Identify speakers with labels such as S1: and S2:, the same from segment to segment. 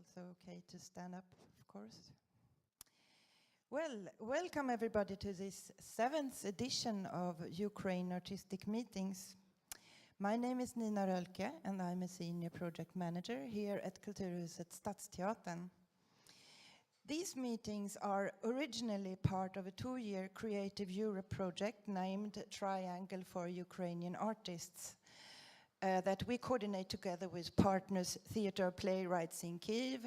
S1: also okay to stand up, of course. Well, welcome everybody to this 7th edition of Ukraine Artistic Meetings. My name is Nina Rölke and I'm a senior project manager here at Kulturhuset Stadsteatern. These meetings are originally part of a 2-year Creative Europe project named Triangle for Ukrainian Artists that we coordinate together with partners Theatre Playwrights in Kyiv,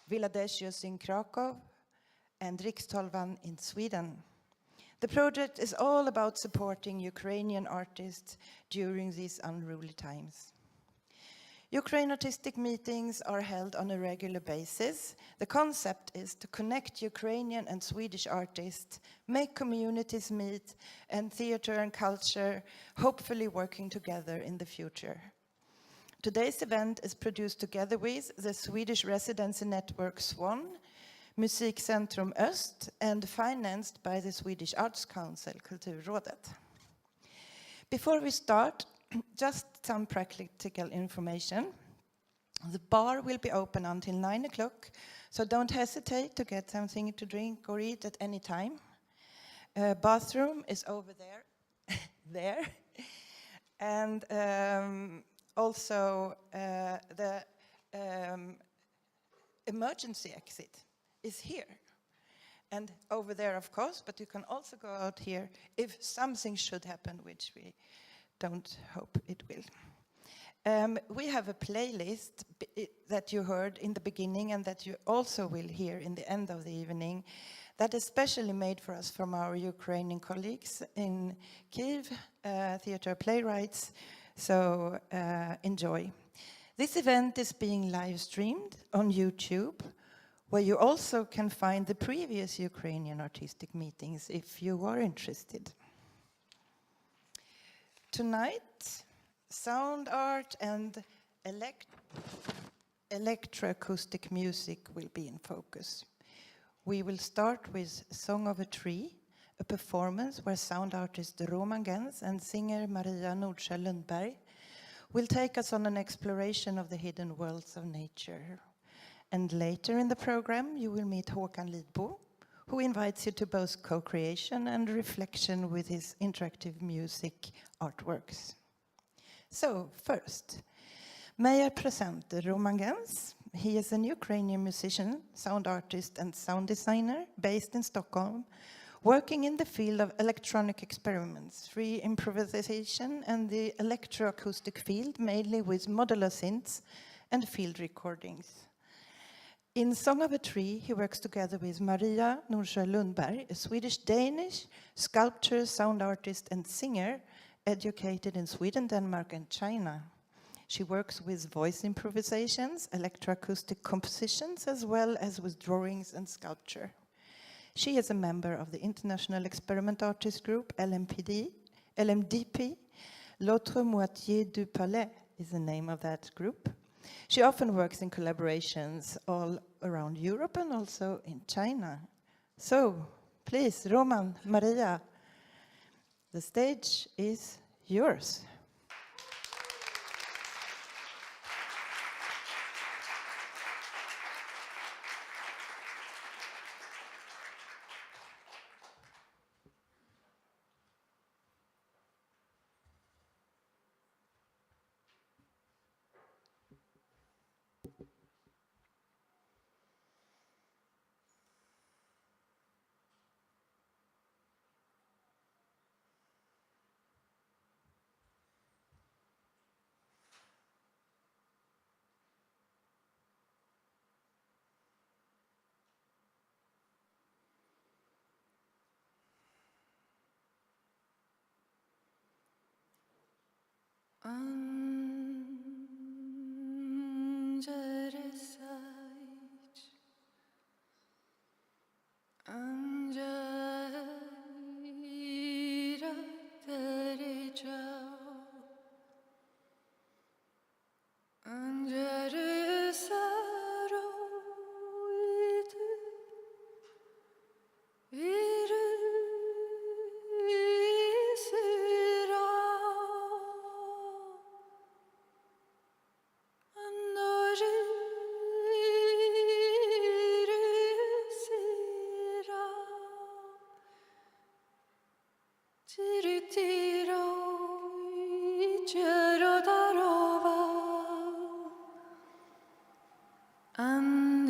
S1: Villa Dessutom in Krakow, and Rikstolvan in Sweden. The project is all about supporting Ukrainian artists during these unruly times. Ukraine artistic meetings are held on a regular basis. The concept is to connect Ukrainian and Swedish artists, make communities meet, and theater and culture hopefully working together in the future. Today's event is produced together with the Swedish residency network SWAN, Musikcentrum Öst, and financed by the Swedish Arts Council, Kulturrådet. Before we start, just some practical information. The bar will be open until 9 o'clock, so don't hesitate to get something to drink or eat at any time. Bathroom is over there, there. And also the emergency exit is here. And over there, of course, but you can also go out here if something should happen, which we don't hope it will. We have a playlist that you heard in the beginning and that you also will hear in the end of the evening that is specially made for us from our Ukrainian colleagues in Kyiv, Theatre Playwrights, so enjoy. This event is being live streamed on YouTube, where you also can find the previous Ukrainian artistic meetings if you are interested. Tonight, sound art and electroakustic music will be in focus. We will start with Song of a Tree, a performance where sound artist Roman Gens and singer Maria Nordsø Lundberg will take us on an exploration of the hidden worlds of nature. And later in the program, you will meet Håkan Lidbo, who invites you to both co-creation and reflection with his interactive music artworks. So, first, may I present Roman Gens. He is an Ukrainian musician, sound artist and sound designer based in Stockholm, working in the field of electronic experiments, free improvisation and the electroacoustic field, mainly with modular synths and field recordings. In Song of a Tree, he works together with Maria Nordsø Lundberg, a Swedish-Danish sculptor, sound artist and singer, educated in Sweden, Denmark and China. She works with voice improvisations, electroacoustic compositions, as well as with drawings and sculpture. She is a member of the International Experiment Artist Group, LMDP. L'autre moitié du palais is the name of that group. She often works in collaborations all around Europe and also in China. So, please, Roman, Maria, the stage is yours.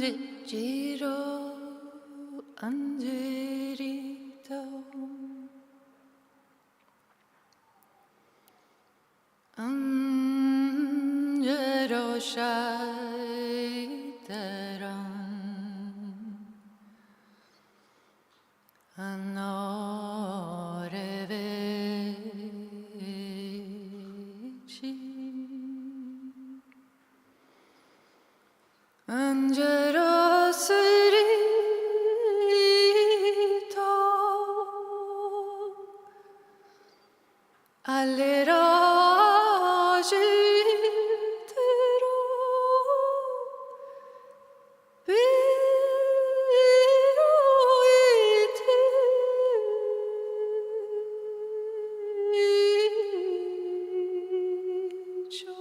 S2: Anjiro, anjerito, anjero shaitaran, anoreveci, anjero serito, allero agitero, vero iticio.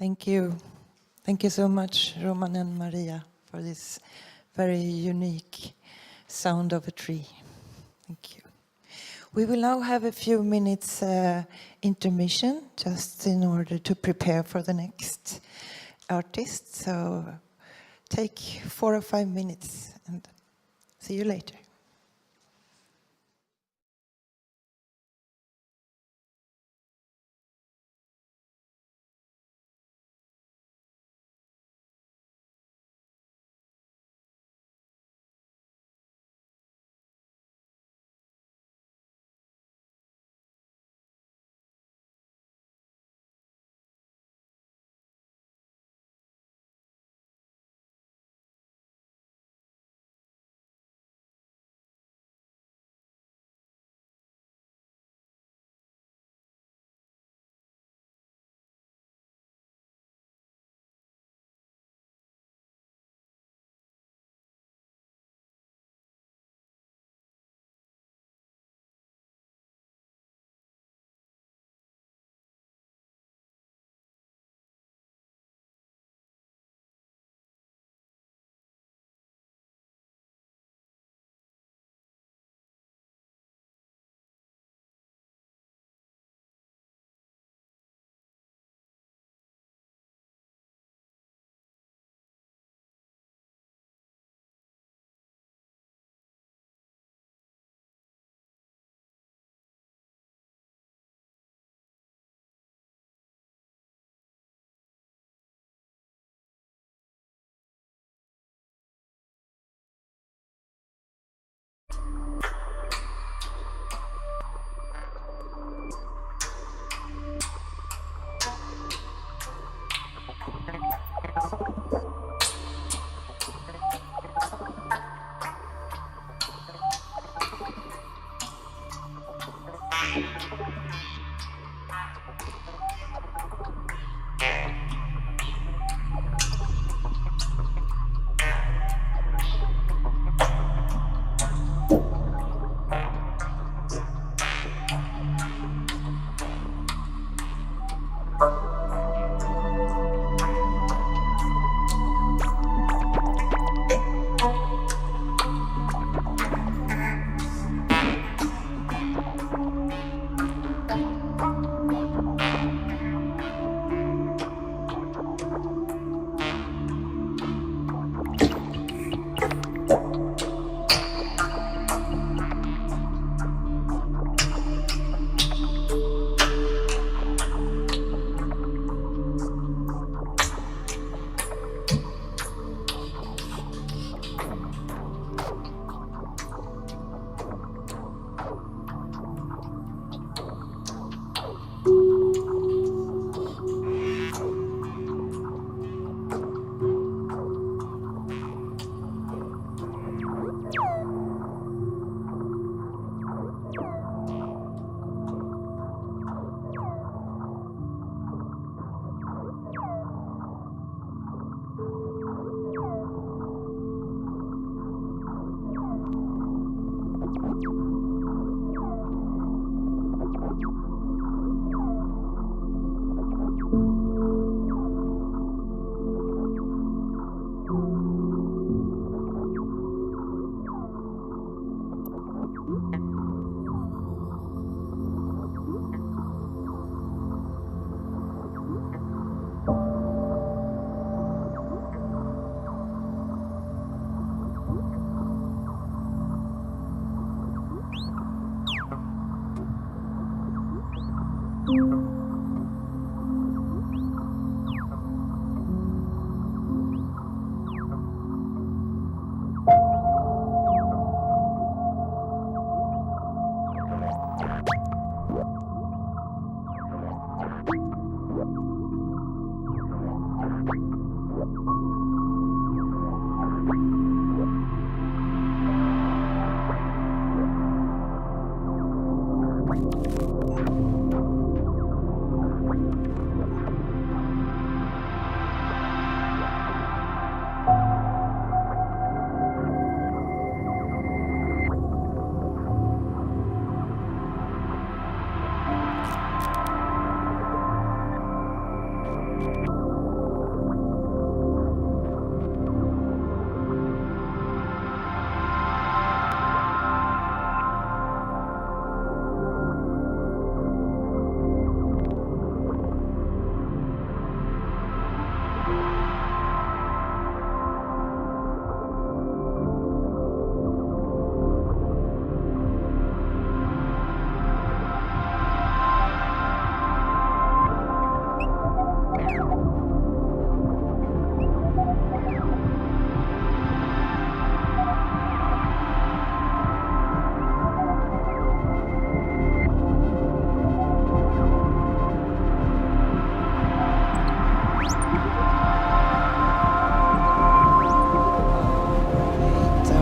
S1: Thank you. Thank you so much, Roman and Maria, for this very unique sound of a tree. Thank you. We will now have a few minutes intermission, just in order to prepare for the next artist. So take 4 or 5 minutes and see you later.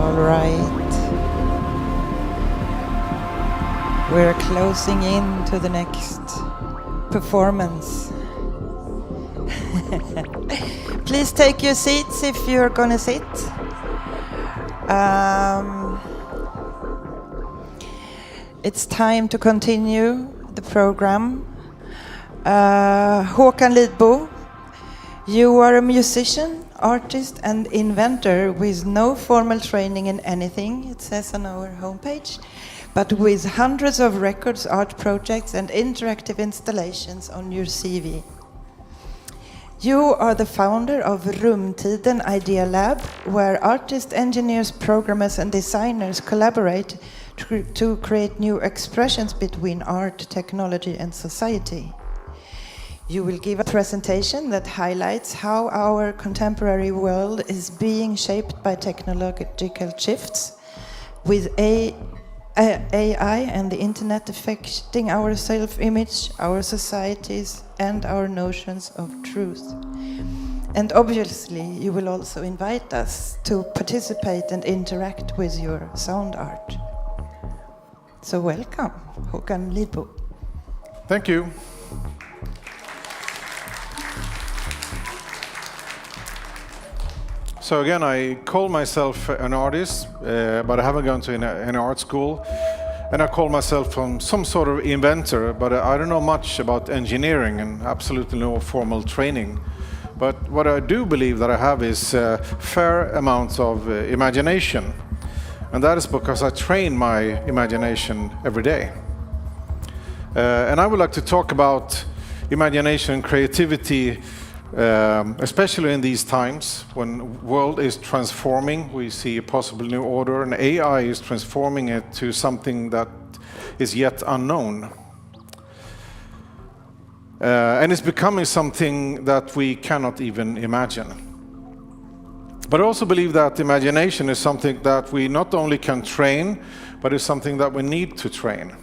S1: All right. We're closing in to the next performance. Please take your seats if you're gonna sit. It's time to continue the program. Håkan Lidbo, you are a musician, artist and inventor with no formal training in anything, it says on our homepage, but with hundreds of records, art projects and interactive installations on your CV. You are the founder of Rumtiden Idea Lab, where artists, engineers, programmers and designers collaborate to create new expressions between art, technology and society. You will give a presentation that highlights how our contemporary world is being shaped by technological shifts, with AI and the internet affecting our self-image, our societies, and our notions of truth. And obviously, you will also invite us to participate and interact with your sound art. So welcome, Håkan Lidbo.
S3: Thank you. So again, I call myself an artist, but I haven't gone to an art school. And I call myself some sort of inventor, but I don't know much about engineering and absolutely no formal training. But what I do believe that I have is fair amounts of imagination. And that is because I train my imagination every day. And I would like to talk about imagination and creativity, especially in these times when the world is transforming. We see a possible new order, and AI is transforming it to something that is yet unknown. And it's becoming something that we cannot even imagine. But I also believe that imagination is something that we not only can train, but it's something that we need to train.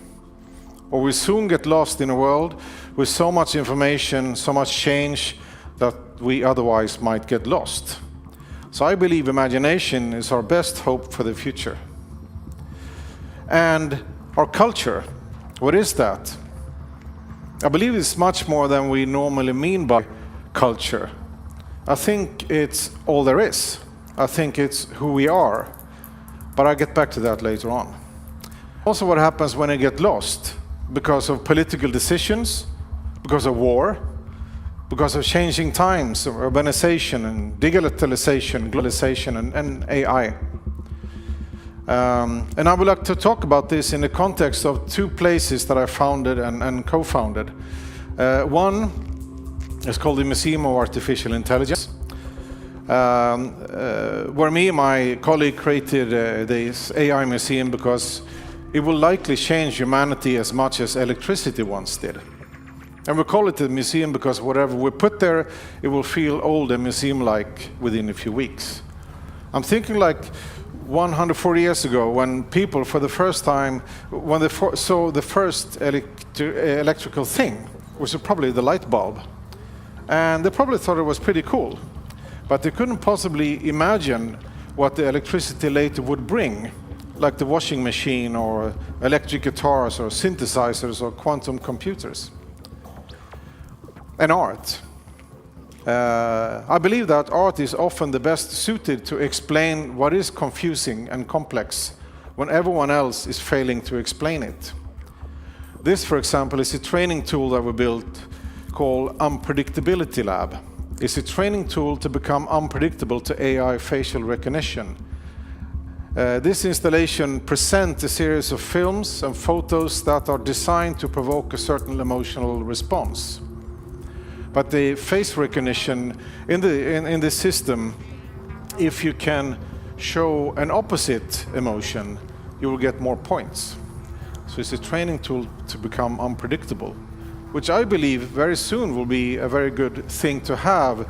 S3: Or we soon get lost in a world with so much information, so much change, that we otherwise might get lost. So I believe imagination is our best hope for the future. And our culture, what is that? I believe it's much more than we normally mean by culture. I think it's all there is. I think it's who we are. But I'll get back to that later on. Also what happens when I get lost because of political decisions, because of war, because of changing times, urbanization and digitalization, globalization and AI. And I would like to talk about this in the context of two places that I founded and co-founded. One is called the Museum of Artificial Intelligence, where me and my colleague created this AI museum because it will likely change humanity as much as electricity once did. And we call it a museum because whatever we put there, it will feel old and museum-like within a few weeks. I'm thinking like 140 years ago when people for the first time, when they saw the first electrical thing, which was probably the light bulb. And they probably thought it was pretty cool. But they couldn't possibly imagine what the electricity later would bring, like the washing machine or electric guitars or synthesizers or quantum computers. And art. I believe that art is often the best suited to explain what is confusing and complex when everyone else is failing to explain it. This, for example, is a training tool that we built called Unpredictability Lab. It's a training tool to become unpredictable to AI facial recognition. This installation presents a series of films and photos that are designed to provoke a certain emotional response. But the face recognition in the system, if you can show an opposite emotion, you will get more points. So it's a training tool to become unpredictable, which I believe very soon will be a very good thing to have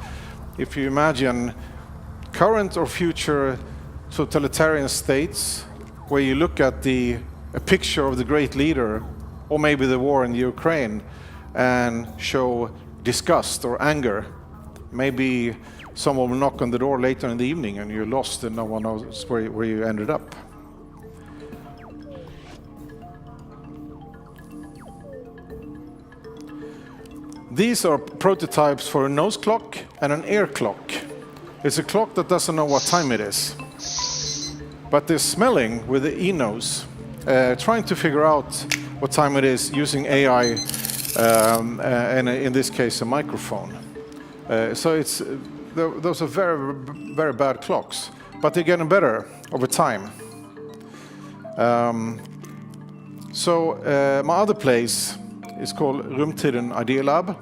S3: if you imagine current or future totalitarian states where you look at a picture of the great leader or maybe the war in Ukraine and show disgust or anger, maybe someone will knock on the door later in the evening and you're lost and no one knows where you ended up. These are prototypes for a nose clock and an ear clock. It's a clock that doesn't know what time it is, but they're smelling with the e-nose, trying to figure out what time it is using AI, and in this case a microphone. So those are very, very bad clocks, but they're getting better over time. My other place is called Rumtiden Idea Lab.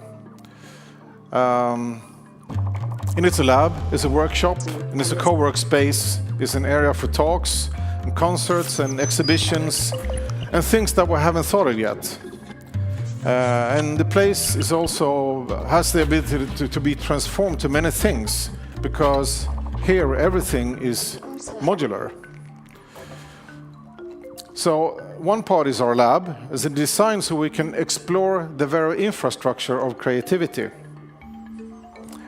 S3: And it's a lab, it's a workshop, and it's a co-work space. It's an area for talks, and concerts, and exhibitions, and things that we haven't thought of yet. And the place is also has the ability to be transformed to many things, because here everything is modular. So one part is our lab, is a design so we can explore the very infrastructure of creativity.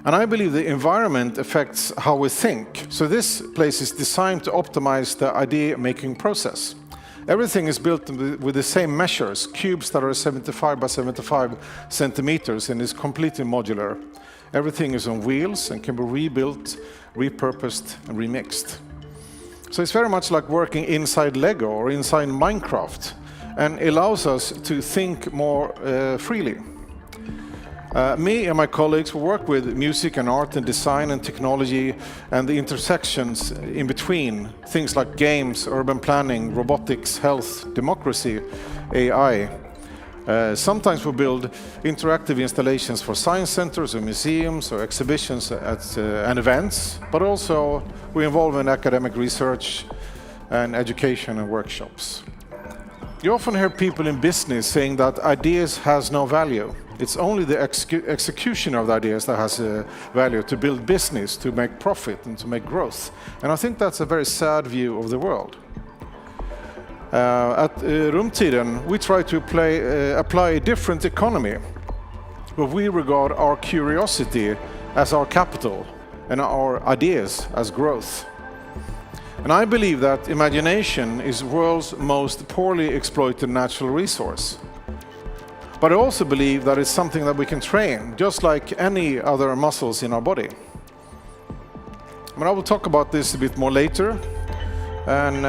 S3: And I believe the environment affects how we think. So this place is designed to optimize the idea-making process. Everything is built with the same measures, cubes that are 75 by 75 centimeters, and is completely modular. Everything is on wheels and can be rebuilt, repurposed, and remixed. So it's very much like working inside Lego or inside Minecraft, and allows us to think more freely. Me and my colleagues will work with music and art and design and technology and the intersections in between, things like games, urban planning, robotics, health, democracy, AI. Sometimes we build interactive installations for science centers or museums or exhibitions and events, but also we involve in academic research and education and workshops. You often hear people in business saying that ideas has no value. It's only the execution of the ideas that has a value, to build business, to make profit and to make growth. And I think that's a very sad view of the world. At Rumtiden, we try to apply a different economy, where we regard our curiosity as our capital and our ideas as growth. And I believe that imagination is the world's most poorly exploited natural resource. But I also believe that it's something that we can train, just like any other muscles in our body. I will talk about this a bit more later, and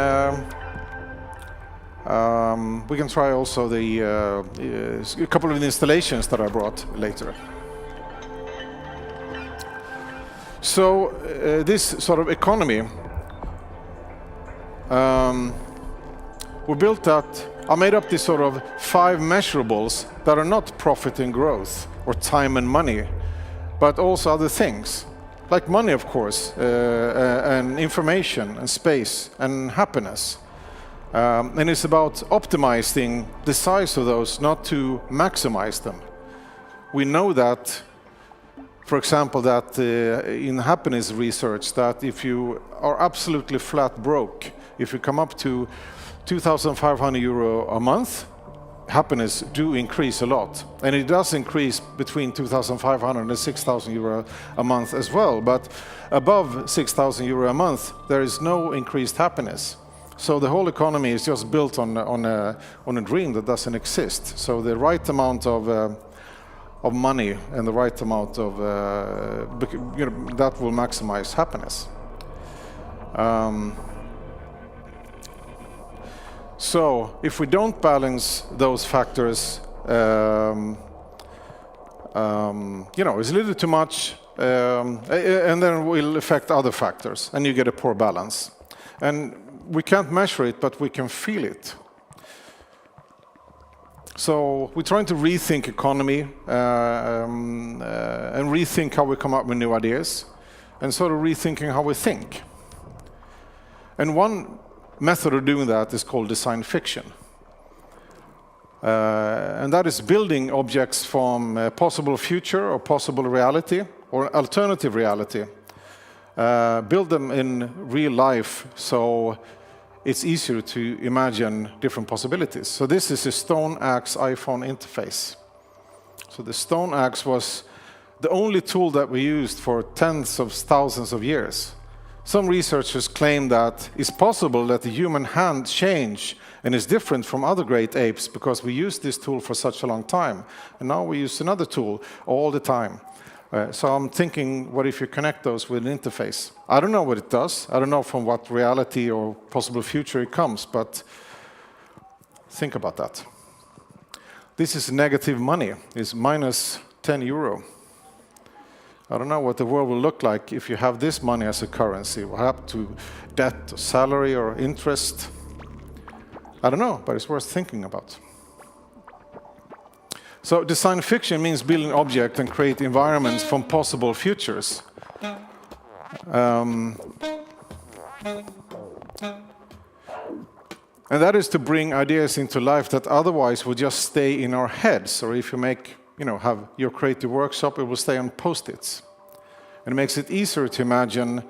S3: we can try also a couple of the installations that I brought later. So this sort of economy, we built that. I made up these sort of 5 measurables that are not profit and growth or time and money, but also other things, like money, of course, and information and space and happiness. And it's about optimizing the size of those, not to maximize them. We know that, for example, that in happiness research, that if you are absolutely flat broke, if you come up to 2,500 euro a month, happiness do increase a lot. And it does increase between 2,500 and 6,000 euro a month as well. But above 6,000 euro a month, there is no increased happiness. So the whole economy is just built on a dream that doesn't exist. So the right amount of money and the right amount of that will maximize happiness. So if we don't balance those factors, it's a little too much, and then will affect other factors, and you get a poor balance. And we can't measure it, but we can feel it. So we're trying to rethink economy and rethink how we come up with new ideas, and sort of rethinking how we think. And one method of doing that is called design fiction. And that is building objects from a possible future or possible reality or alternative reality. Build them in real life so it's easier to imagine different possibilities. So this is a Stone Axe iPhone interface. So the Stone Axe was the only tool that we used for tens of thousands of years. Some researchers claim that it's possible that the human hand changed and is different from other great apes because we used this tool for such a long time. And now we use another tool all the time. So I'm thinking, what if you connect those with an interface? I don't know what it does. I don't know from what reality or possible future it comes, but think about that. This is negative money. It's minus 10 euro. I don't know what the world will look like if you have this money as a currency. What happened to debt, or salary, or interest? I don't know, but it's worth thinking about. So design fiction means building objects and create environments from possible futures. And that is to bring ideas into life that otherwise would just stay in our heads. Or if you have your creative workshop, it will stay on post-its. And it makes it easier to imagine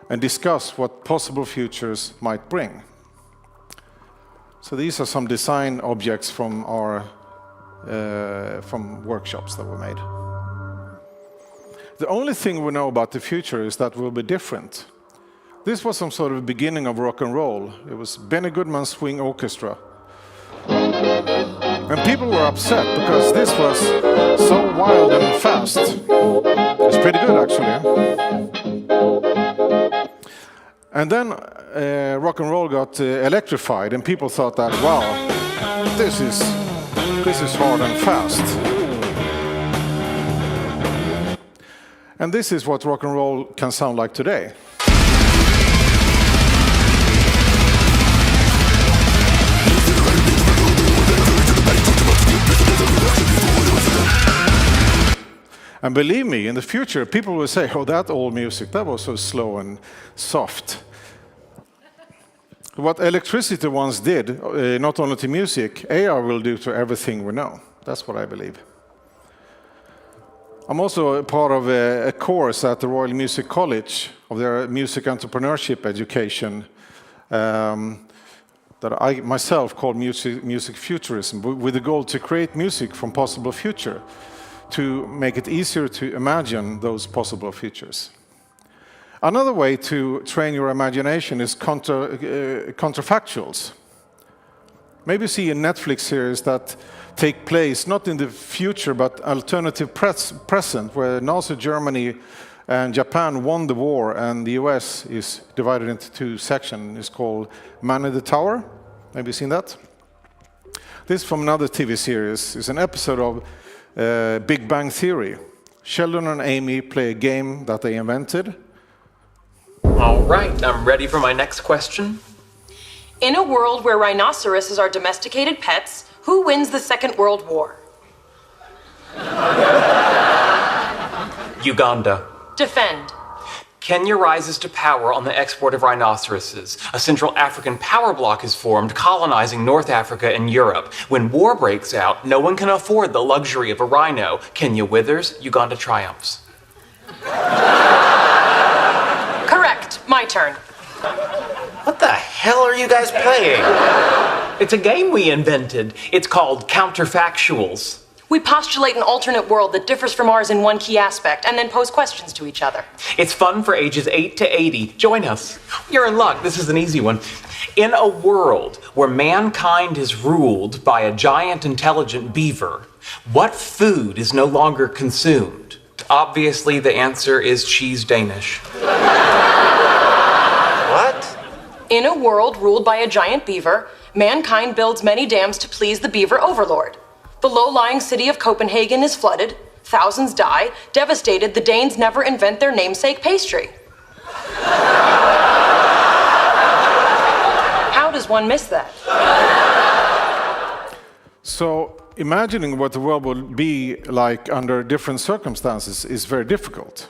S3: and discuss what possible futures might bring. So these are some design objects from our workshops that were made. The only thing we know about the future is that it will be different. This was some sort of beginning of rock and roll. It was Benny Goodman's swing orchestra. And people were upset because this was so wild and fast. It's pretty good, actually. And then rock and roll got electrified, and people thought that, wow, this is hard and fast. And this is what rock and roll can sound like today. And believe me, in the future, people will say, oh, that old music, that was so slow and soft. What electricity once did, not only to music, AR will do to everything we know. That's what I believe. I'm also a part of a course at the Royal Music College of their music entrepreneurship education that I myself call music futurism, with the goal to create music from possible future, to make it easier to imagine those possible futures. Another way to train your imagination is counterfactuals. Maybe you see a Netflix series that take place not in the future but alternative present, where Nazi Germany and Japan won the war and the US is divided into two sections. It's called Man in the Tower. Maybe you've seen that? This is from another TV series. It's an episode of Big Bang Theory. Sheldon and Amy play a game that they invented.
S4: All right, I'm ready for my next question.
S5: In a world where rhinoceroses are domesticated pets, who wins the Second World War?
S4: Uganda.
S5: Defend.
S4: Kenya rises to power on the export of rhinoceroses. A Central African power bloc is formed, colonizing North Africa and Europe. When war breaks out, no one can afford the luxury of a rhino. Kenya withers, Uganda triumphs.
S5: Correct. My turn.
S4: What the hell are you guys playing? It's a game we invented. It's called Counterfactuals.
S5: We postulate an alternate world that differs from ours in one key aspect, and then pose questions to each other.
S4: It's fun for ages 8 to 80. Join us. You're in luck. This is an easy one. In a world where mankind is ruled by a giant intelligent beaver, what food is no longer consumed? Obviously, the answer is cheese Danish. What?
S5: In a world ruled by a giant beaver, mankind builds many dams to please the beaver overlord. The low-lying city of Copenhagen is flooded, thousands die, devastated, the Danes never invent their namesake pastry. How does one miss that?
S3: So imagining what the world would be like under different circumstances is very difficult.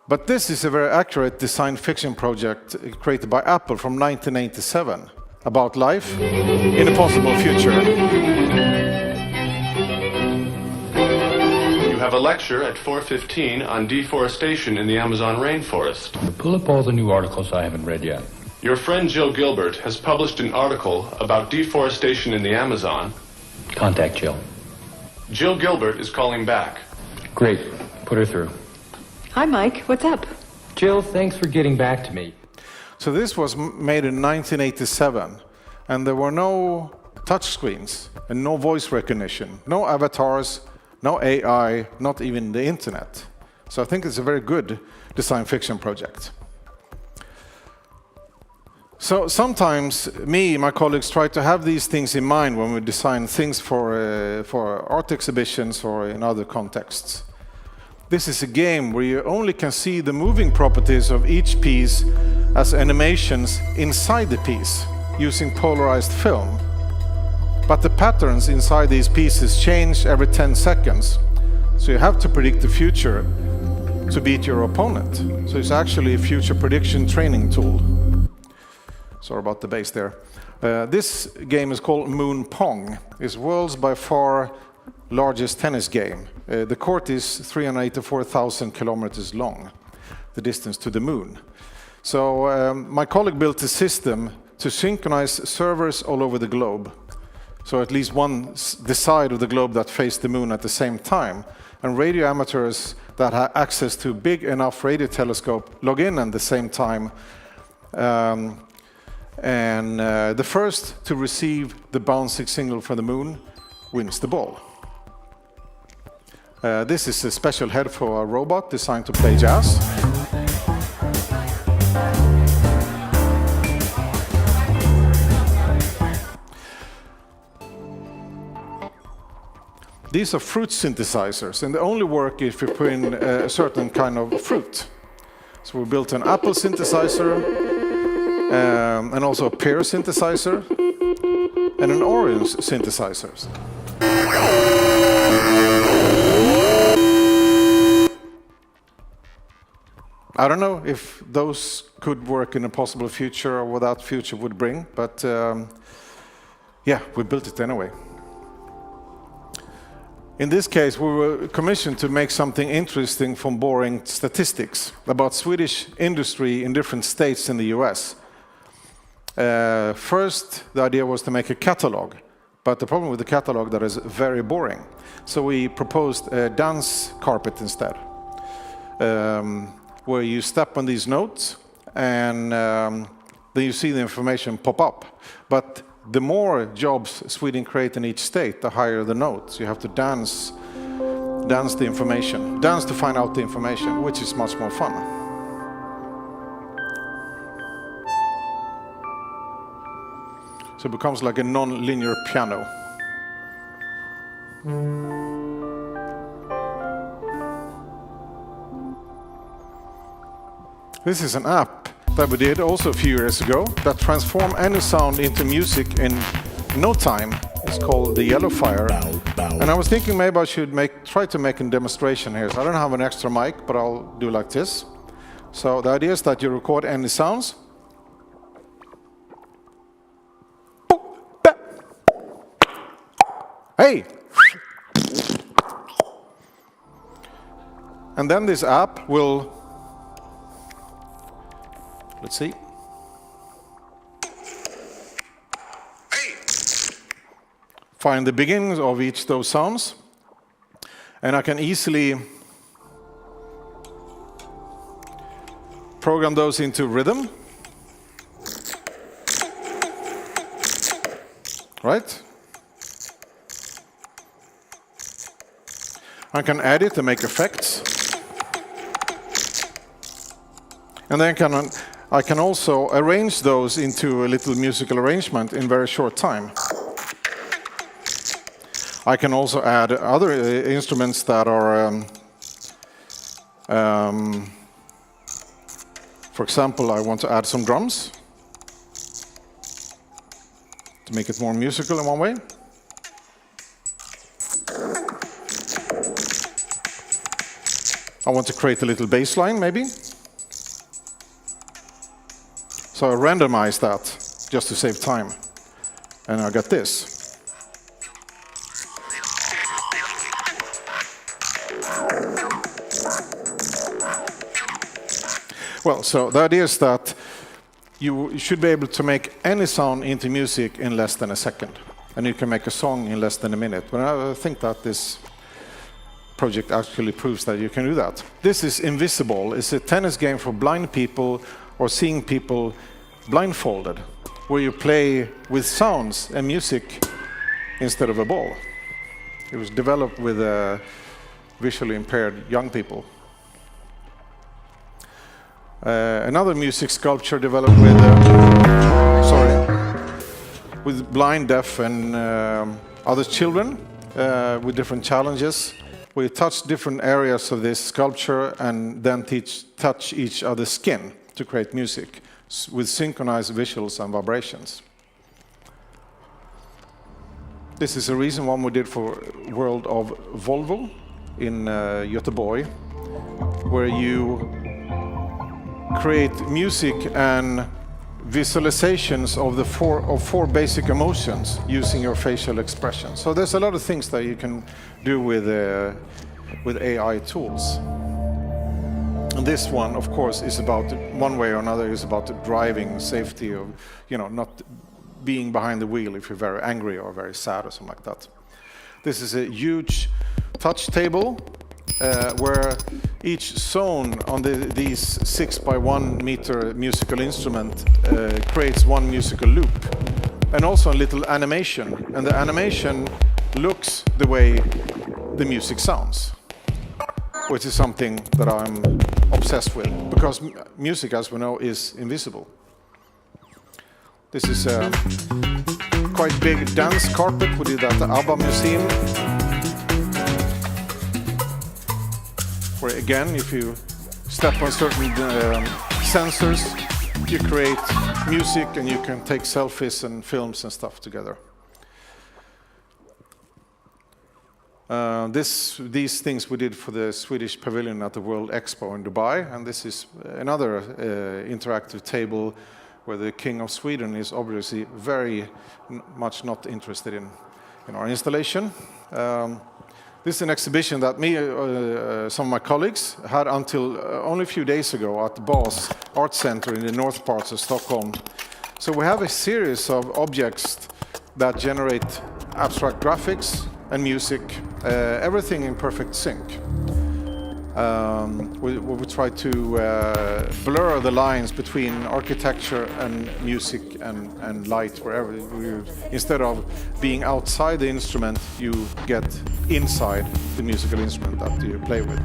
S3: But this is a very accurate design fiction project created by Apple from 1987 about life in a possible future.
S6: You have a lecture at 4:15 on deforestation in the Amazon rainforest.
S7: Pull up all the new articles I haven't read yet.
S6: Your friend Jill Gilbert has published an article about deforestation in the Amazon.
S7: Contact Jill.
S6: Jill Gilbert is calling back.
S7: Great. Put her through.
S8: Hi, Mike. What's up?
S7: Jill, thanks for getting back to me.
S3: So this was made in 1987, and there were no touchscreens and no voice recognition, no avatars, no AI, not even the internet. So I think it's a very good design fiction project. So sometimes me and my colleagues try to have these things in mind when we design things for art exhibitions or in other contexts. This is a game where you only can see the moving properties of each piece as animations inside the piece using polarized film. But the patterns inside these pieces change every 10 seconds. So you have to predict the future to beat your opponent. So it's actually a future prediction training tool. Sorry about the bass there. This game is called Moon Pong. It's world's by far largest tennis game. The court is 384,000 kilometers long, the distance to the moon. So my colleague built a system to synchronize servers all over the globe. So at least the side of the globe that faced the moon at the same time. And radio amateurs that have access to big enough radio telescope log in at the same time. The first to receive the bouncing signal from the moon wins the ball. This is a special head for a robot designed to play jazz. These are fruit synthesizers, and they only work if you put in a certain kind of fruit. So we built an apple synthesizer, and also a pear synthesizer, and an orange synthesizer. I don't know if those could work in a possible future or what that future would bring, but yeah, we built it anyway. In this case, we were commissioned to make something interesting from boring statistics about Swedish industry in different states in the US. First, the idea was to make a catalog, but the problem with the catalog that is very boring. So we proposed a dance carpet instead, where you step on these notes and then you see the information pop up. But the more jobs Sweden create in each state, the higher the notes. You have to dance the information, dance to find out the information, which is much more fun. So it becomes like a non-linear piano. This is an app that we did also a few years ago that transforms any sound into music in no time. It's called the Yellow Fire. And I was thinking maybe I should try to make a demonstration here. So I don't have an extra mic, but I'll do like this. So the idea is that you record any sounds. Hey! And then this app will, let's see. Find the beginnings of each of those sounds. And I can easily program those into rhythm. Right? I can edit and make effects. And then I can also arrange those into a little musical arrangement in very short time. I can also add other instruments that are, for example, I want to add some drums to make it more musical in one way. I want to create a little bass line, maybe. So I randomize that just to save time. And I got this. Well, so the idea is that you should be able to make any sound into music in less than a second. And you can make a song in less than a minute. But I think that is project actually proves that you can do that. This is Invisible. It's a tennis game for blind people or seeing people blindfolded, where you play with sounds and music instead of a ball. It was developed with visually impaired young people. Another music sculpture developed with blind, deaf, and other children with different challenges. We touch different areas of this sculpture and then touch each other's skin to create music with synchronized visuals and vibrations. This is a recent one we did for World of Volvo in Göteborg, where you create music and visualizations of four basic emotions using your facial expression. So there's a lot of things that you can do with AI tools. And this one, of course, is about, one way or another, is about the driving safety of, not being behind the wheel if you're very angry or very sad or something like that. This is a huge touch table where each zone on these 6x1 meter musical instrument creates one musical loop, and also a little animation. And the animation looks the way the music sounds, which is something that I'm obsessed with, because music, as we know, is invisible. This is a quite big dance carpet. We did at the ABBA Museum, where again, if you step on certain sensors, you create music and you can take selfies and films and stuff together. These things we did for the Swedish pavilion at the World Expo in Dubai, and this is another interactive table where the King of Sweden is obviously very much not interested in our installation. This is an exhibition that some of my colleagues had until only a few days ago at the Bas Art Center in the north parts of Stockholm. So we have a series of objects that generate abstract graphics and music, everything in perfect sync. We try to blur the lines between architecture and music and light, wherever instead of being outside the instrument, you get inside the musical instrument that you play with.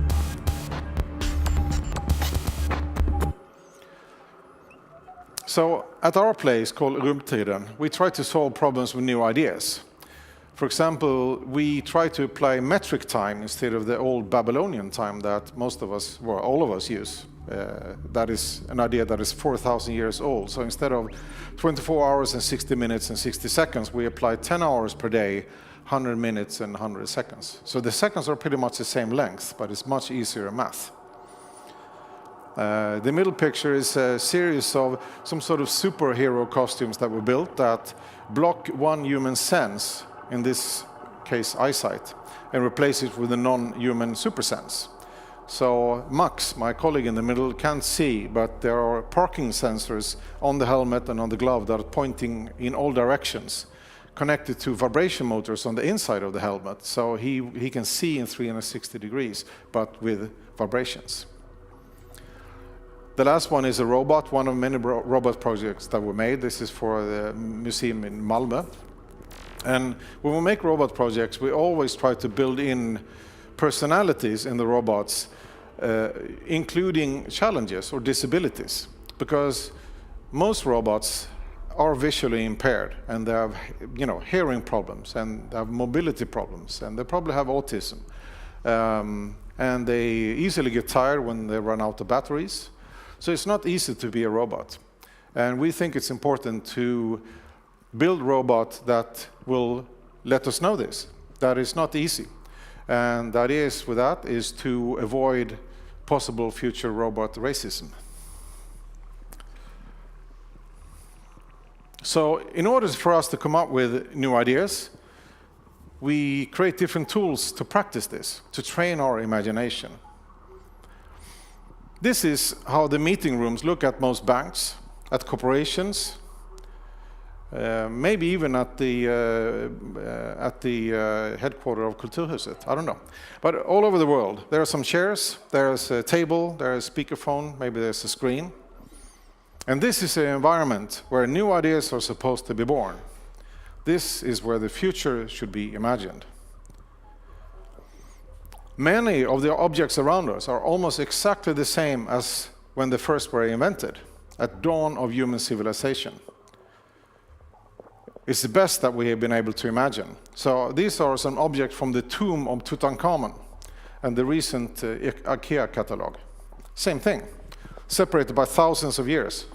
S3: So at our place called Upplev, we try to solve problems with new ideas. For example, we try to apply metric time instead of the old Babylonian time that all of us use. That is an idea that is 4,000 years old. So instead of 24 hours and 60 minutes and 60 seconds, we apply 10 hours per day, 100 minutes and 100 seconds. So the seconds are pretty much the same length, but it's much easier math. The middle picture is a series of some sort of superhero costumes that were built that block one human sense, in this case eyesight, and replace it with a non-human supersense. So Max, my colleague in the middle, can't see, but there are parking sensors on the helmet and on the glove that are pointing in all directions, connected to vibration motors on the inside of the helmet, so he can see in 360 degrees, but with vibrations. The last one is a robot, one of many robot projects that were made. This is for the museum in Malmö. And when we make robot projects, we always try to build in personalities in the robots, including challenges or disabilities, because most robots are visually impaired and they have, hearing problems and they have mobility problems and they probably have autism, and they easily get tired when they run out of batteries. So it's not easy to be a robot, and we think it's important to build robots that will let us know this. That is not easy. And the idea with that is to avoid possible future robot racism. So in order for us to come up with new ideas, we create different tools to practice this, to train our imagination. This is how the meeting rooms look at most banks, at corporations, maybe even at the headquarters of Kulturhuset. I don't know. But all over the world, there are some chairs, there's a table, there's a speakerphone, maybe there's a screen. And this is an environment where new ideas are supposed to be born. This is where the future should be imagined. Many of the objects around us are almost exactly the same as when they first were invented, at dawn of human civilization. It's the best that we have been able to imagine. So these are some objects from the tomb of Tutankhamun and the recent IKEA catalog. Same thing, separated by thousands of years.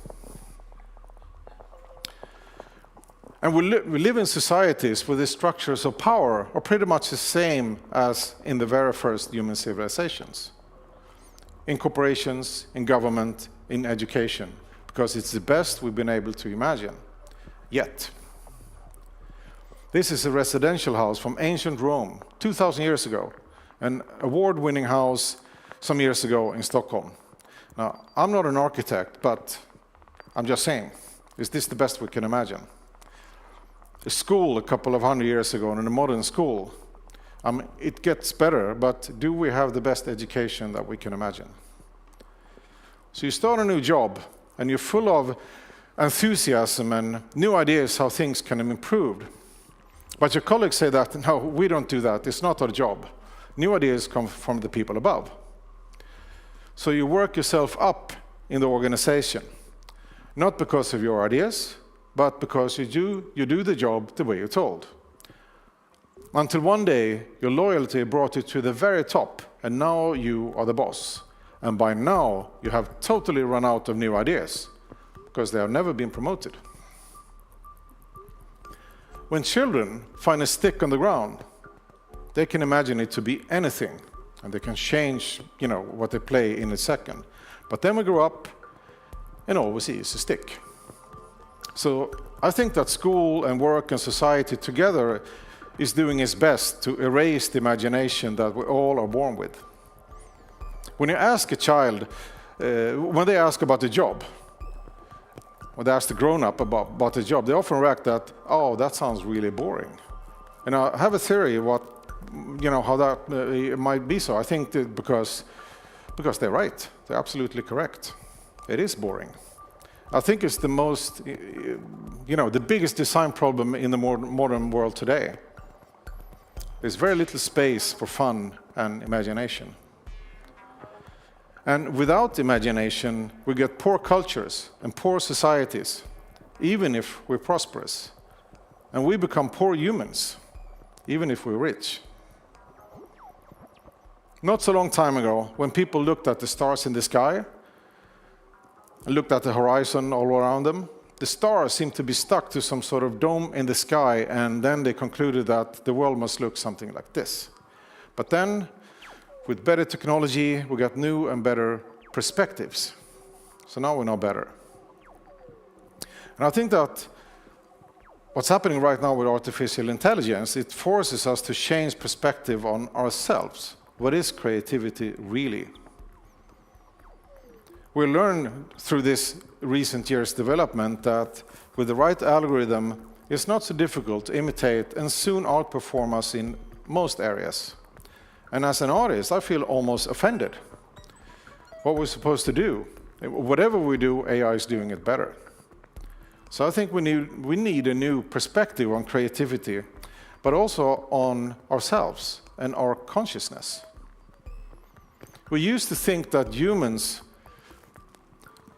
S3: And we live in societies where the structures of power are pretty much the same as in the very first human civilizations. In corporations, in government, in education, because it's the best we've been able to imagine. Yet, this is a residential house from ancient Rome, 2,000 years ago, an award-winning house some years ago in Stockholm. Now, I'm not an architect, but I'm just saying, is this the best we can imagine? A school a couple of hundred years ago in a modern school, it gets better, but do we have the best education that we can imagine? So you start a new job, and you're full of enthusiasm and new ideas how things can be improved. But your colleagues say that, no, we don't do that, it's not our job. New ideas come from the people above. So you work yourself up in the organization, not because of your ideas, but because you do the job the way you're told. Until one day, your loyalty brought you to the very top, and now you are the boss. And by now, you have totally run out of new ideas, because they have never been promoted. When children find a stick on the ground, they can imagine it to be anything, and they can change, what they play in a second. But then we grow up, and all we see is a stick. So I think that school and work and society together is doing its best to erase the imagination that we all are born with. When you ask a child, when they ask about a job, when they ask the grown-up about a job, they often react that, oh, that sounds really boring. And I have a theory how that might be so. I think that because they're right. They're absolutely correct. It is boring. I think it's the most, the biggest design problem in the modern world today. There's very little space for fun and imagination. And without imagination, we get poor cultures and poor societies, even if we're prosperous. And we become poor humans, even if we're rich. Not so long time ago, when people looked at the stars in the sky, and looked at the horizon all around them, the stars seemed to be stuck to some sort of dome in the sky, and then they concluded that the world must look something like this. But then, with better technology, we got new and better perspectives. So now we know better. And I think that what's happening right now with artificial intelligence, it forces us to change perspective on ourselves. What is creativity really? We learn through this recent year's development that with the right algorithm, it's not so difficult to imitate and soon outperform us in most areas. And as an artist, I feel almost offended. What we're supposed to do, whatever we do, AI is doing it better. So I think we need a new perspective on creativity, but also on ourselves and our consciousness. We used to think that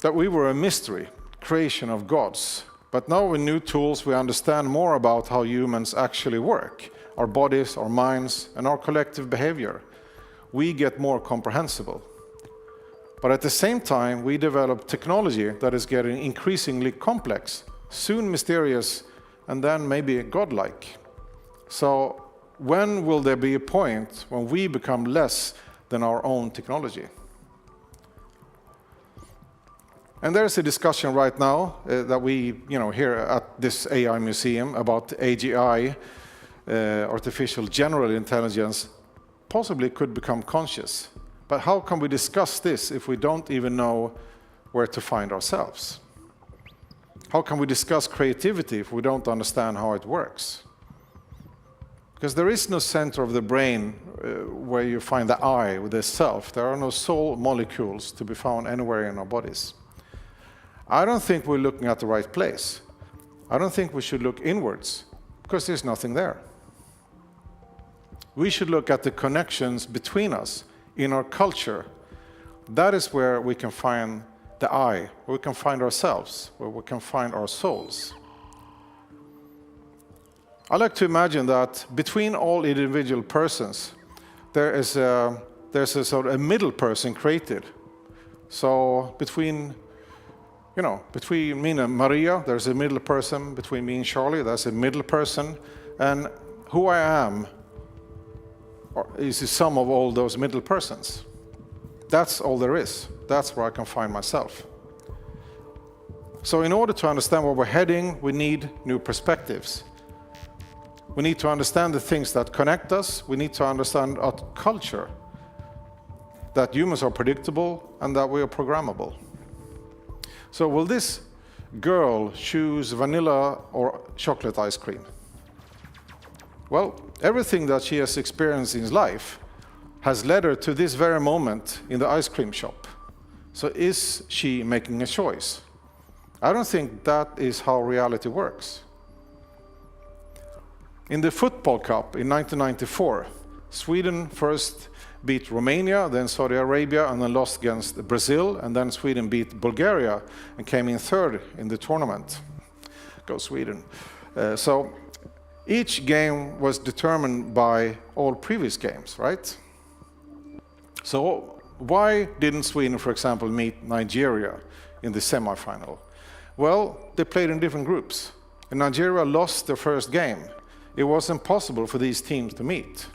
S3: that we were a mystery, creation of gods. But now with new tools, we understand more about how humans actually work, our bodies, our minds, and our collective behavior. We get more comprehensible. But at the same time, we develop technology that is getting increasingly complex, soon mysterious, and then maybe godlike. So when will there be a point when we become less than our own technology? And there's a discussion right now that we hear at this AI museum about AGI, artificial general intelligence, possibly could become conscious. But how can we discuss this if we don't even know where to find ourselves? How can we discuss creativity if we don't understand how it works? Because there is no center of the brain where you find the I with the self. There are no soul molecules to be found anywhere in our bodies. I don't think we're looking at the right place. I don't think we should look inwards, because there's nothing there. We should look at the connections between us in our culture. That is where we can find the I, where we can find ourselves, where we can find our souls. I like to imagine that between all individual persons, there's a sort of a middle person created. So between me and Maria, there's a middle person. Between me and Charlie, there's a middle person. And who I am is the sum of all those middle persons. That's all there is. That's where I can find myself. So in order to understand where we're heading, we need new perspectives. We need to understand the things that connect us. We need to understand our culture, that humans are predictable and that we are programmable. So will this girl choose vanilla or chocolate ice cream? Well, everything that she has experienced in life has led her to this very moment in the ice cream shop. So is she making a choice? I don't think that is how reality works. In the Football Cup in 1994, Sweden first beat Romania, then Saudi Arabia, and then lost against Brazil, and then Sweden beat Bulgaria and came in third in the tournament. Go Sweden. So each game was determined by all previous games, right? So why didn't Sweden, for example, meet Nigeria in the semi-final? Well, they played in different groups, and Nigeria lost their first game. It was impossible for these teams to meet.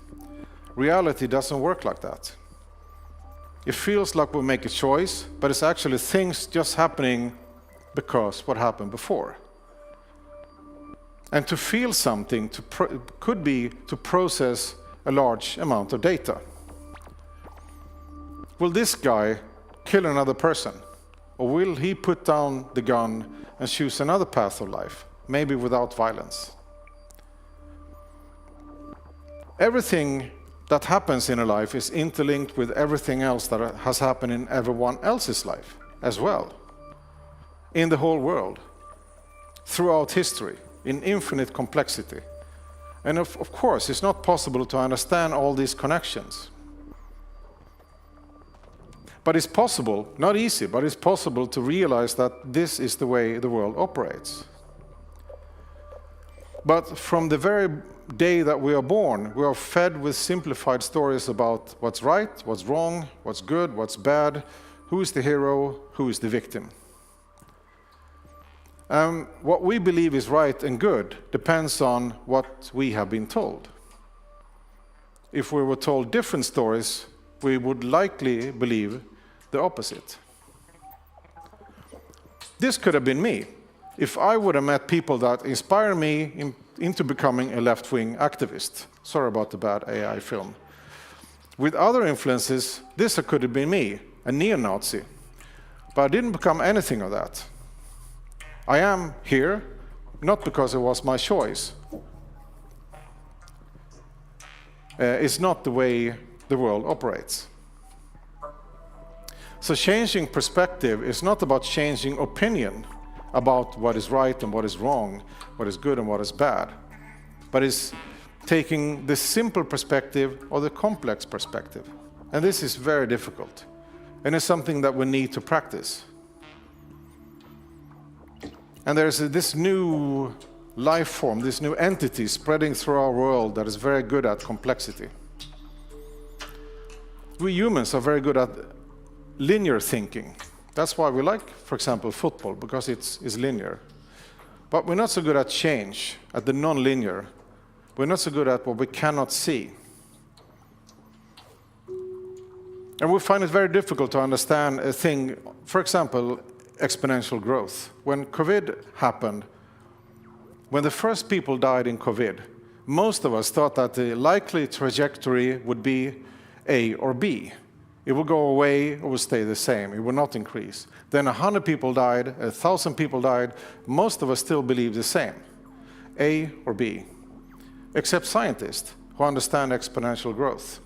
S3: Reality doesn't work like that. It feels like we make a choice, but it's actually things just happening because what happened before. And to feel something could be to process a large amount of data. Will this guy kill another person? Or will he put down the gun and choose another path of life, maybe without violence? Everything that happens in a life is interlinked with everything else that has happened in everyone else's life as well, in the whole world, throughout history, in infinite complexity. And of course, it's not possible to understand all these connections. But it's possible, not easy, but it's possible to realize that this is the way the world operates. But from the very day that we are born, we are fed with simplified stories about what's right, what's wrong, what's good, what's bad, who is the hero, who is the victim. What we believe is right and good depends on what we have been told. If we were told different stories, we would likely believe the opposite. This could have been me. If I would have met people that inspire me into becoming a left-wing activist. Sorry about the bad AI film. With other influences, this could have been me, a neo-Nazi. But I didn't become anything of that. I am here, not because it was my choice. It's not the way the world operates. So changing perspective is not about changing opinion about what is right and what is wrong, what is good and what is bad, but is taking the simple perspective or the complex perspective. And this is very difficult, and it's something that we need to practice. And there's this new life form, this new entity spreading through our world that is very good at complexity. We humans are very good at linear thinking. That's why we like, for example, football, because it's linear. But we're not so good at change, at the non-linear. We're not so good at what we cannot see. And we find it very difficult to understand a thing, for example, exponential growth. When COVID happened, when the first people died in COVID, most of us thought that the likely trajectory would be A or B. It will go away or will stay the same. It will not increase. Then 100 people died, 1,000 people died. Most of us still believe the same, A or B, except scientists who understand exponential growth.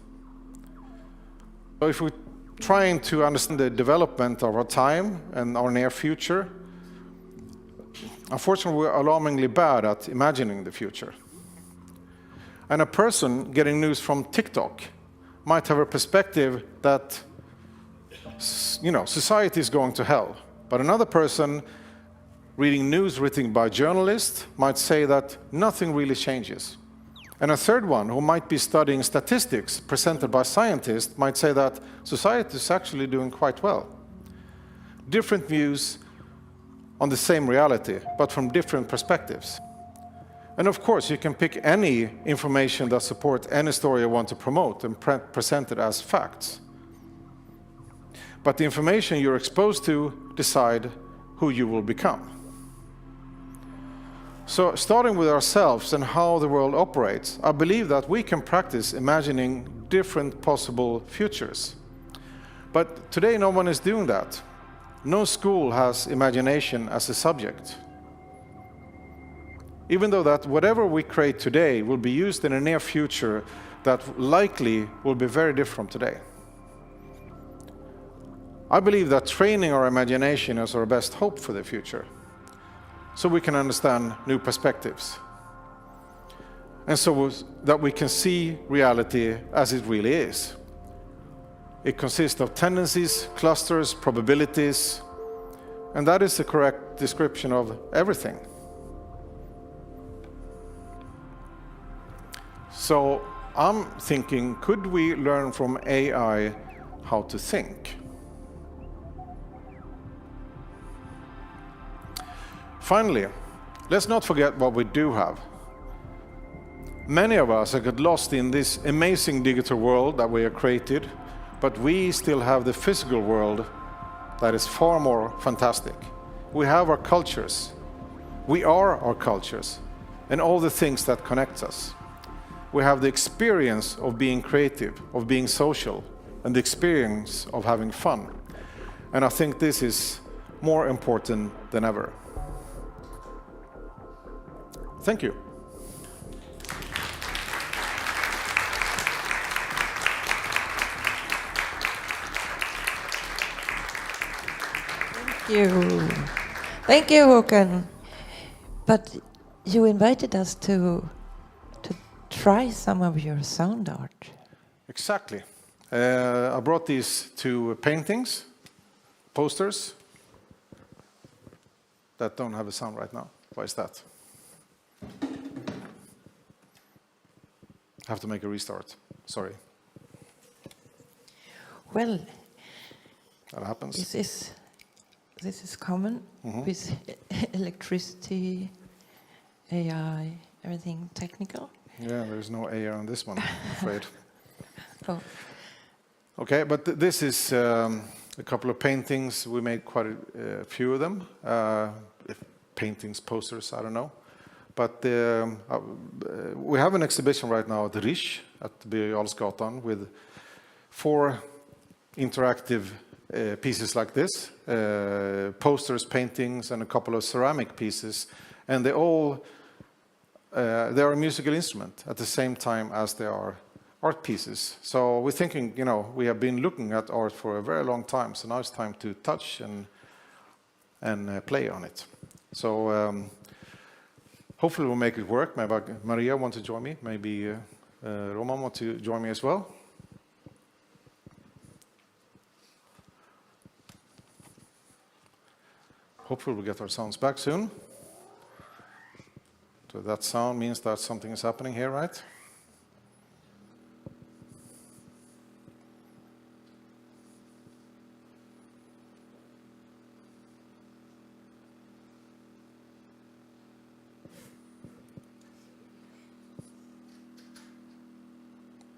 S3: So if we're trying to understand the development of our time and our near future, unfortunately, we're alarmingly bad at imagining the future. And a person getting news from TikTok might have a perspective that, society is going to hell. But another person reading news written by journalists might say that nothing really changes. And a third one, who might be studying statistics presented by scientists, might say that society is actually doing quite well. Different views on the same reality, but from different perspectives. And of course, you can pick any information that supports any story you want to promote and present it as facts. But the information you're exposed to decide who you will become. So starting with ourselves and how the world operates, I believe that we can practice imagining different possible futures. But today no one is doing that. No school has imagination as a subject. Even though that whatever we create today will be used in a near future that likely will be very different from today. I believe that training our imagination is our best hope for the future, so we can understand new perspectives. And so that we can see reality as it really is. It consists of tendencies, clusters, probabilities, and that is the correct description of everything. So I'm thinking, could we learn from AI how to think? Finally, let's not forget what we do have. Many of us have got lost in this amazing digital world that we have created, but we still have the physical world that is far more fantastic. We have our cultures. We are our cultures and all the things that connect us. We have the experience of being creative, of being social, and the experience of having fun. And I think this is more important than ever. Thank you.
S1: Thank you. Thank you, Håkan. But you invited us to try some of your sound art.
S3: Exactly. I brought these two paintings, posters, that don't have a sound right now. Why is that? I have to make a restart. Sorry.
S1: Well,
S3: that happens.
S1: This is common with electricity, AI, everything technical.
S3: Yeah, there's no AI on this one, I'm afraid.
S1: Oh.
S3: Okay, but this is a couple of paintings. We made quite a few of them. Paintings, posters, I don't know. But we have an exhibition right now at the Rish at Birger Jarlsgatan with 4 interactive pieces like this, posters, paintings, and a couple of ceramic pieces, and they are a musical instrument at the same time as they are art pieces. So we're thinking, we have been looking at art for a very long time, so now it's time to touch and play on it. So hopefully we'll make it work. Maybe Maria wants to join me. Maybe Roman wants to join me as well. Hopefully we'll get our sounds back soon. So that sound means that something is happening here, right?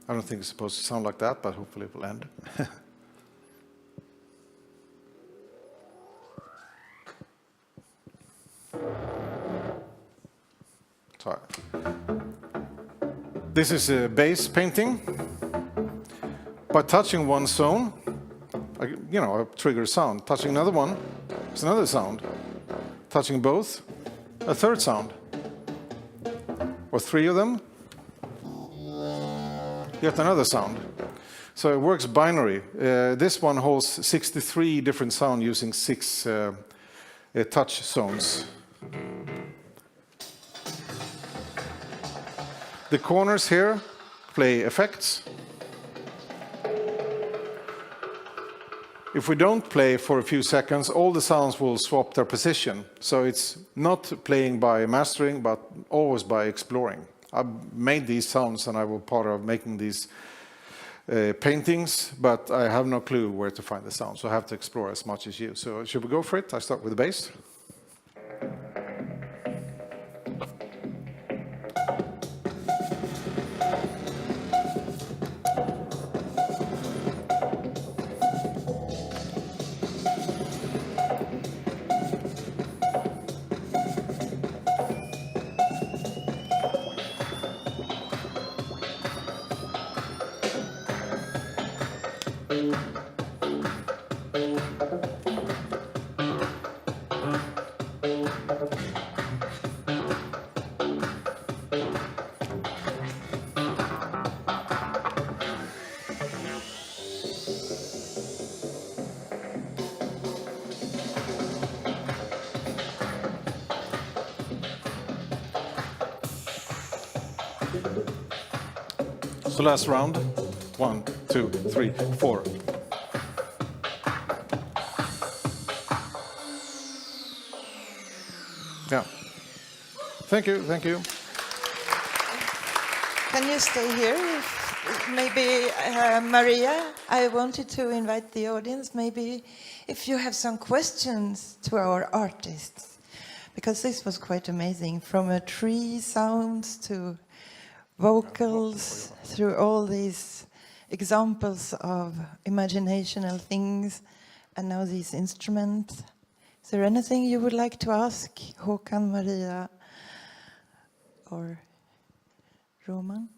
S3: I don't think it's supposed to sound like that, but hopefully it will end. So, this is a base painting. By touching one zone, I trigger a sound. Touching another one, it's another sound. Touching both, a third sound. Or three of them, yet another sound. So it works binary. This one holds 63 different sounds using 6 touch zones. The corners here play effects. If we don't play for a few seconds, all the sounds will swap their position. So it's not playing by mastering, but always by exploring. I've made these sounds and I was part of making these paintings, but I have no clue where to find the sound, so I have to explore as much as you. So should we go for it? I start with the bass. So last round. 1, 2, 3, 4. Yeah. Thank you, thank you.
S1: Can you stay here? Maybe, Maria, I wanted to invite the audience, maybe if you have some questions to our artists, because this was quite amazing, from a tree sounds to vocals, through all these examples of imaginational things, and now these instruments. Is there anything you would like to ask Håkan, Maria, or Roman?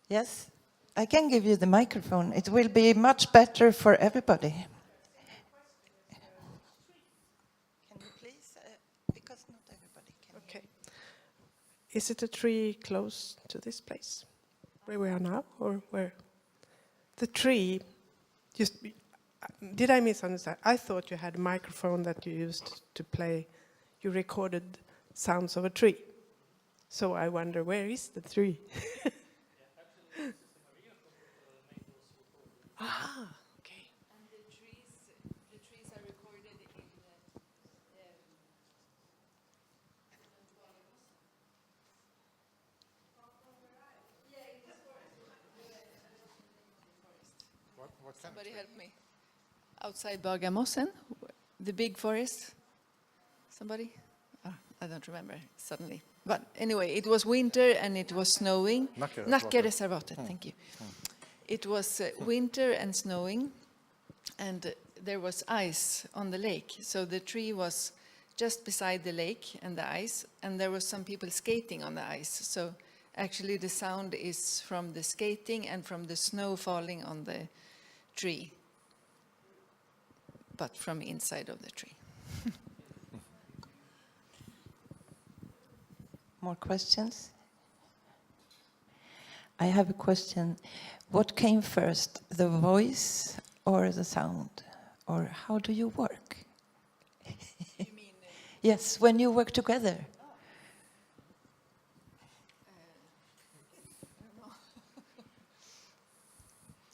S1: Yes, I can give you the microphone. It will be much better for everybody. Can you please, because not everybody can.
S9: Okay. Is it a tree close to this place, where we are now, or where? The tree, just, did I misunderstand? I thought you had a microphone that you used to play, you recorded sounds of a tree. So I wonder, where is the tree? Ah, okay.
S8: And the trees are recorded in Somebody help me. Outside Bagarmossen, the big forest. Somebody? I don't remember suddenly. But anyway, it was winter and it was snowing. Nackareservatet, thank you. It was winter and snowing, and there was ice on the lake. So the tree was just beside the lake and the ice, and there was some people skating on the ice. So actually the sound is from the skating and from the snow falling on the tree, but from inside of the tree.
S1: More questions? I have a question. What came first, the voice or the sound? Or how do you work?
S8: You mean?
S1: Yes, when you work together.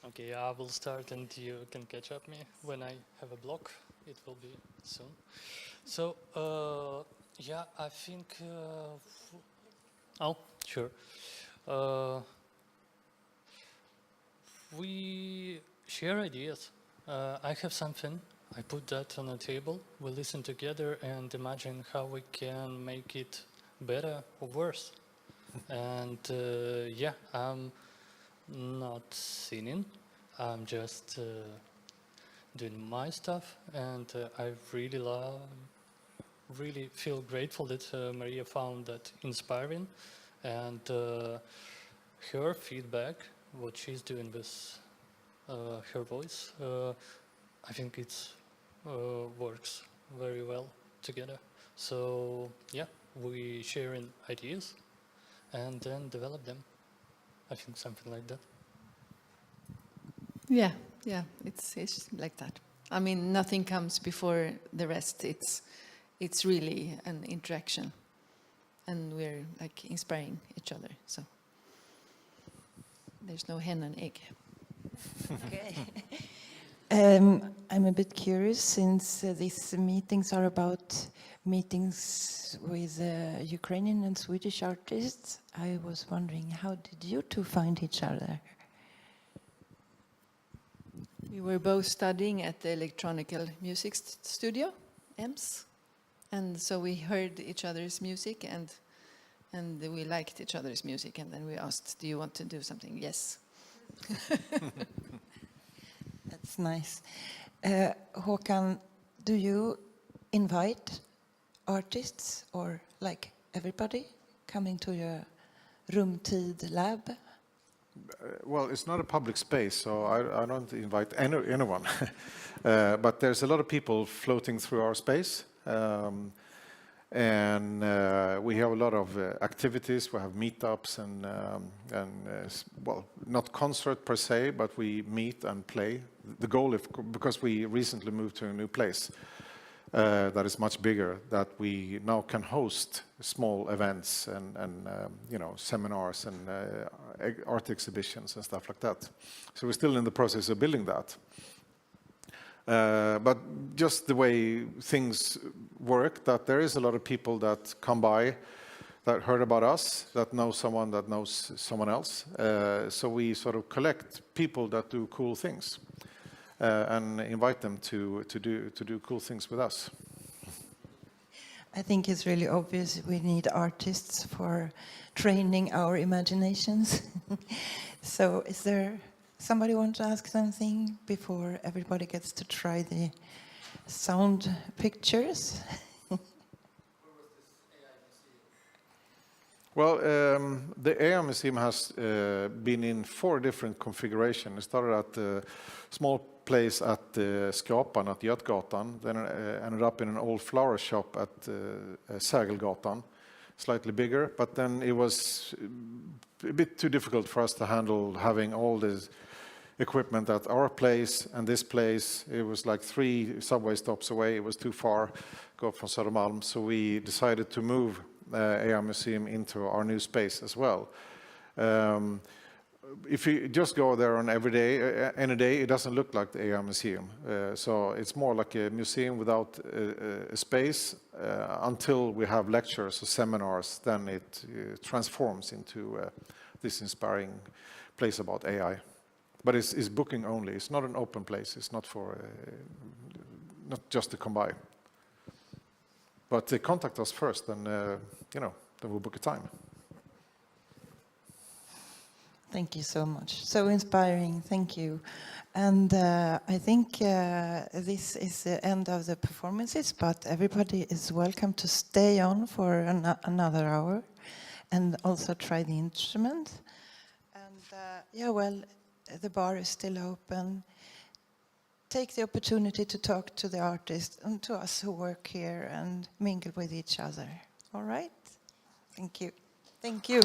S10: Okay, I will start and you can catch up me when I have a block. It will be soon. So, yeah, I think... oh, sure. We share ideas. I have something. I put that on a table. We listen together and imagine how we can make it better or worse. And yeah, I'm not singing. I'm just doing my stuff, and I really feel grateful that Maria found that inspiring, and her feedback what she's doing with her voice, I think it works very well together. So yeah, we share in ideas and then develop them. I think something like that.
S8: Yeah, it's like that. I mean, nothing comes before the rest. It's really an interaction, and we're like inspiring each other. So there's no hen and egg.
S1: Okay. I'm a bit curious, since these meetings are about meetings with Ukrainian and Swedish artists. I was wondering, how did you two find each other?
S8: We were both studying at the electronical music studio, EMS, and so we heard each other's music, and we liked each other's music, and then we asked, "Do you want to do something?" Yes.
S1: That's nice. Håkan, do you invite artists, or like everybody coming to your Rumtid lab?
S3: Well, it's not a public space, so I don't invite anyone. But there's a lot of people floating through our space. And we have a lot of activities. We have meetups and well, not concert per se, but we meet and play. The goal, because we recently moved to a new place that is much bigger, that we now can host small events and you know, seminars and art exhibitions and stuff like that. So we're still in the process of building that. But just the way things work, that there is a lot of people that come by that heard about us, that know someone that knows someone else. So we sort of collect people that do cool things and invite them to do cool things with us.
S1: I think it's really obvious we need artists for training our imaginations. So is there somebody want to ask something before everybody gets to try the sound pictures?
S3: Well, the AI Museum has been in 4 different configurations. It started at a small place at Skapan at Götgatan, then ended up in an old flower shop at Sergelgatan, slightly bigger, but then it was a bit too difficult for us to handle having all this equipment at our place and this place. It was like 3 subway stops away. It was too far, go up from Södermalm, so we decided to move AI Museum into our new space as well. If you just go there on every day, any day, it doesn't look like the AI Museum. So it's more like a museum without a space until we have lectures or seminars. Then it transforms into this inspiring place about AI. But it's booking only. It's not an open place. It's not for not just to come by. But they contact us first, and you know, then we'll book a time.
S1: Thank you so much. So inspiring. Thank you. And I think this is the end of the performances, but everybody is welcome to stay on for another hour and also try the instrument. And yeah, well, the bar is still open. Take the opportunity to talk to the artists and to us who work here and mingle with each other. All right? Thank you. Thank you.